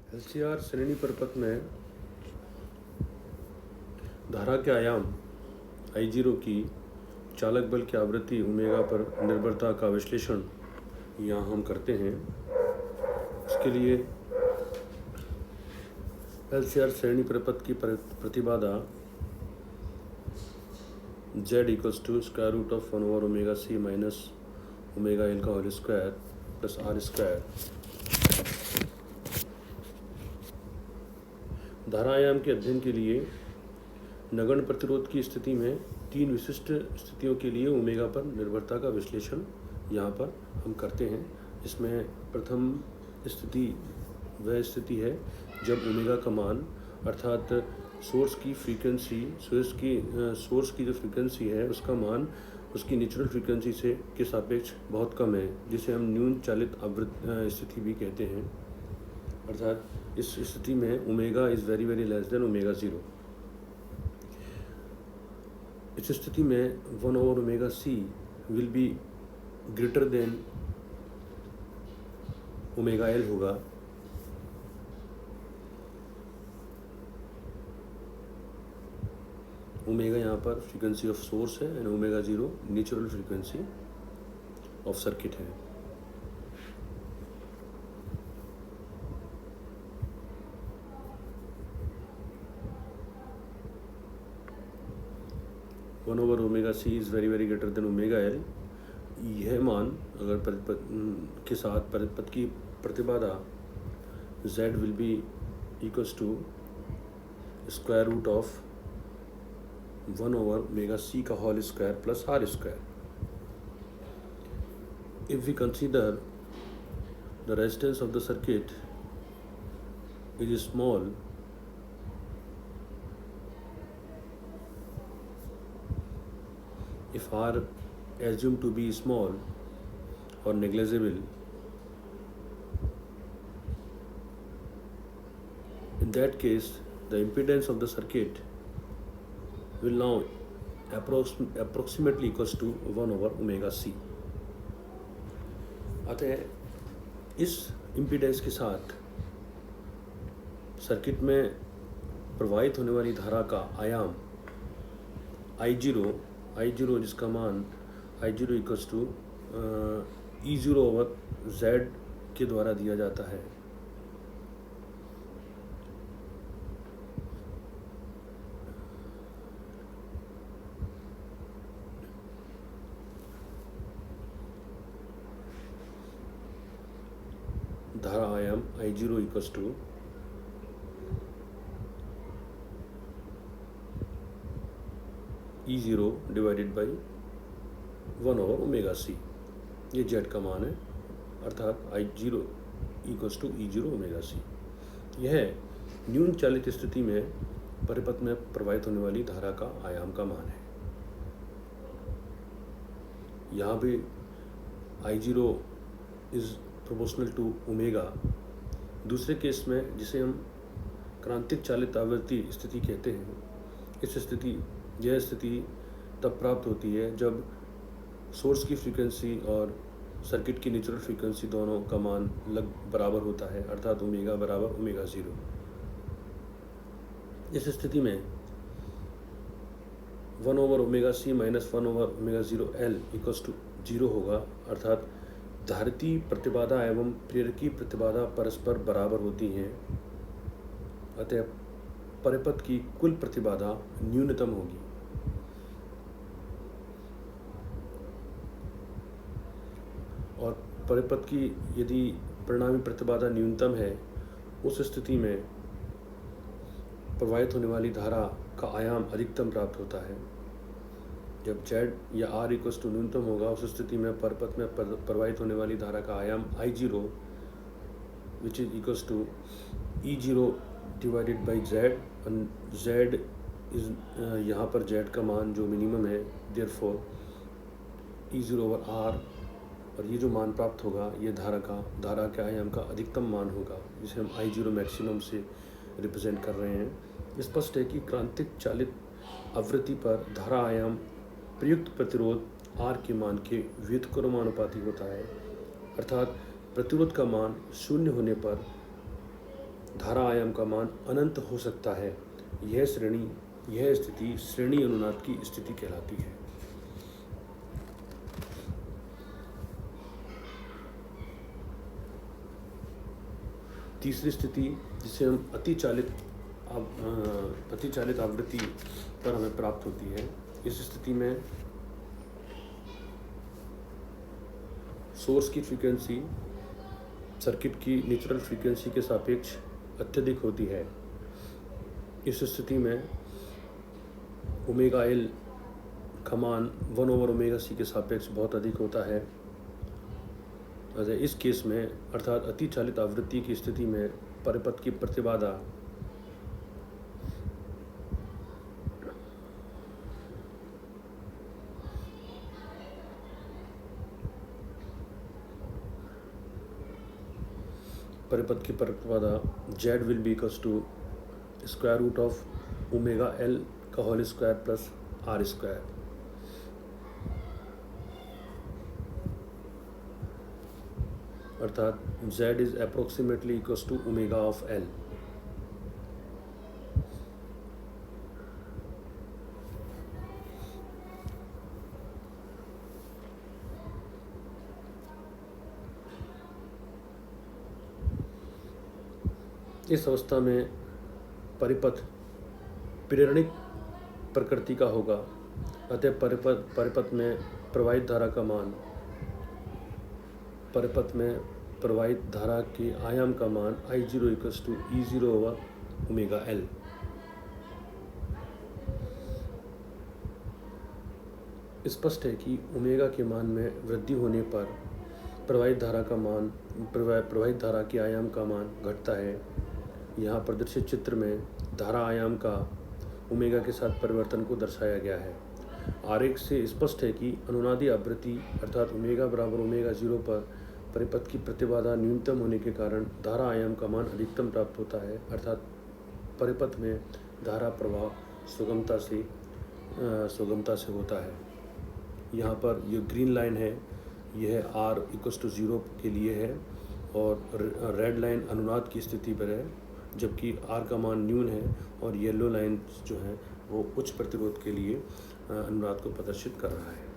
LCR श्रेणी परिपथ में धारा के आयाम I0 की चालक बल की आवृत्ति ओमेगा पर निर्भरता का विश्लेषण यहाँ हम करते हैं। इसके लिए एलसीआर श्रेणी परिपथ की प्रतिबाधा Z equals to square root of 1 over omega C minus omega L का whole square plus R square. धारा आयाम के अध्ययन के लिए नगण्य प्रतिरोध की स्थिति में तीन विशिष्ट स्थितियों के लिए ओमेगा पर निर्भरता का विश्लेषण यहाँ पर हम करते हैं। इसमें प्रथम स्थिति वह स्थिति है जब ओमेगा का मान अर्थात सोर्स की जो फ्रीक्वेंसी है उसका मान उसकी नेचुरल फ्रीक्वेंसी से के सापेक्ष बहुत कम है, जिसे हम न्यून चालित स्थिति भी कहते हैं। अर्थात इस स्थिति में omega is very very less than omega 0। इस स्थिति में 1 over omega C will be greater than omega L होगा। ओमेगा यहाँ पर फ्रीक्वेंसी ऑफ सोर्स है and omega 0 natural frequency of circuit है। One over omega C is very very greater than omega L। यह मान अगर परिपथ के साथ परिपथ की प्रतिबाधा Z will be equals to square root of 1 over omega C का whole square plus R square. If we consider the resistance of the circuit is small, if R assumed to be small or negligible, in that case the impedance of the circuit will now approximately equals to 1 over omega C। अतः इस impedance के साथ circuit में प्रवाहित होने वाली धारा का आयाम I0 जिसका मान I0 equals to E0 over Z के द्वारा दिया जाता है। धारा आयाम I0 equals to E0 divided by 1 over omega C। ये Z का मान है, अर्थात I0 equals to E0 omega C। यह न्यून चालित स्थिति में परिपथ में प्रवाहित होने वाली धारा का आयाम का मान है। यहाँ भी I0 is proportional to omega. दूसरे केस में जिसे हम क्रांतिक चालित आवृत्ति स्थिति कहते हैं, यह स्थिति तब प्राप्त होती है जब सोर्स की फ्रीक्वेंसी और सर्किट की नेचुरल फ्रीक्वेंसी दोनों का मान बराबर होता है, अर्थात ओमेगा बराबर ओमेगा 0। इस स्थिति में 1 over omega C minus 1 over omega 0 L equals to 0 होगा, अर्थात धारिती प्रतिबाधा एवं प्रेरकी प्रतिबाधा परस्पर बराबर होती हैं। अतः परिपथ की कुल प्रतिबाधा न्यूनतम होगी। और परिपथ की यदि परिणामी प्रतिबाधा न्यूनतम है, उस स्थिति में प्रवाहित होने वाली धारा का आयाम अधिकतम प्राप्त होता है। जब Z या R इक्वल्स टू न्यूनतम होगा, उस स्थिति में परिपथ में प्रवाहित होने वाली धारा का आयाम I0 which is equals to E0 divided by Z। Z is यहाँ पर Z का मान जो मिनिमम है, देयरफॉर E0 ओवर R, और ये जो मान प्राप्त होगा ये धारा के आयाम का अधिकतम मान होगा, जिसे हम I0 मैक्सिमम से रिप्रेजेंट कर रहे हैं। स्पष्ट है कि क्रांतिक चालित आवृत्ति पर धारा आयाम प्रयुक्त प्रतिरोध R के मान के व्युत्क्रमानुपाती होता है, अर्थात प्रतिरोध का मान शून्य होने पर धारा आयाम का मान अनंत हो सकता है। यह स्थिति श्रेणी अनुनाद की स्थिति कहलाती है। तीसरी स्थिति, जिसे हम अतिचालित आवृत्ति पर हमें प्राप्त होती है, इस स्थिति में सोर्स की फ्रीक्वेंसी सर्किट की नेचुरल फ्रीक्वेंसी के सापेक्ष अत्यधिक होती है। इस स्थिति में ओमेगा एल का मान 1/ओमेगा सी के सापेक्ष बहुत अधिक होता है। इस केस में अर्थात अतिचालित आवृत्ति की स्थिति में परिपथ की प्रतिबाधा Z will be equals to square root of omega L का whole square plus R square. अर्थात Z is approximately equals to omega of L. इस अवस्था में परिपथ प्रेरणिक प्रकृति का होगा। अतः परिपथ में प्रवाहित धारा का मान, परिपथ में प्रवाहित धारा के आयाम का मान I0 इक्वल्स टू E0/ओमेगा-L। स्पष्ट है कि ओमेगा के मान में वृद्धि होने पर प्रवाहित धारा के आयाम का मान घटता है। यहाँ प्रदर्शित चित्र में धारा आयाम का ओमेगा के साथ परिवर्तन को दर्शाया गया है। आरेख से स्पष्ट है कि अनुनादी आवृत्ति अर्थात ओमेगा बराबर ओमेगा-0 पर परिपथ की प्रतिबाधा न्यूनतम होने के कारण धारा आयाम का मान अधिकतम प्राप्त होता है। अर्थात परिपथ में धारा प्रवाह सुगमता से होता है। यहाँ पर ये ग्रीन लाइन है, यह R इक्वल्स टू 0 के लिए है और रेड लाइन अनुनाद की स्थिति पर है, जबकि R का मान न्यून है और येलो लाइन जो है वो उच्च प्रतिरोध के लिए अनुनाद को प्रदर्शित कर रहा है।